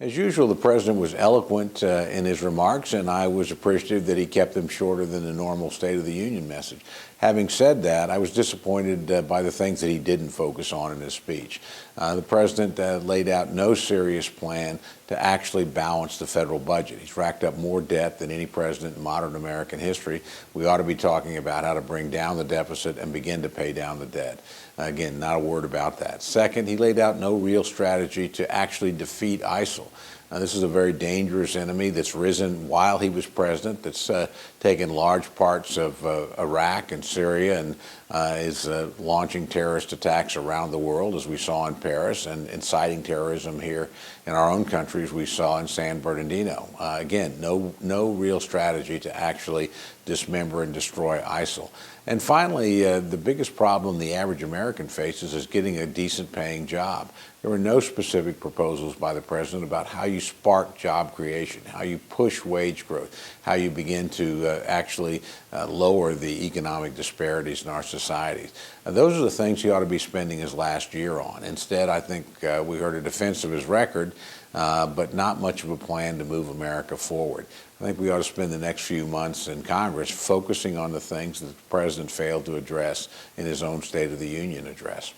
As usual, the president was eloquent in his remarks, and I was appreciative that he kept them shorter than the normal State of the Union message. Having said that, I was disappointed by the things that he didn't focus on in his speech. The president laid out no serious plan to actually balance the federal budget. He's racked up more debt than any president in modern American history. We ought to be talking about how to bring down the deficit and begin to pay down the debt. Again, not a word about that. Second, he laid out no real strategy to actually defeat ISIL. This is a very dangerous enemy that's risen while he was president, that's taken large parts of Iraq and Syria and is launching terrorist attacks around the world, as we saw in Paris, and inciting terrorism here in our own country, as we saw in San Bernardino. Again, no real strategy to actually dismember and destroy ISIL. And finally, the biggest problem the average American faces is getting a decent paying job. There were no specific proposals by the president about how you spark job creation, how you push wage growth, how you begin to actually lower the economic disparities in our societies. Those are the things he ought to be spending his last year on. Instead, I think we heard a defense of his record, but not much of a plan to move America forward. I think we ought to spend the next few months in Congress focusing on the things that the president failed to address in his own State of the Union address.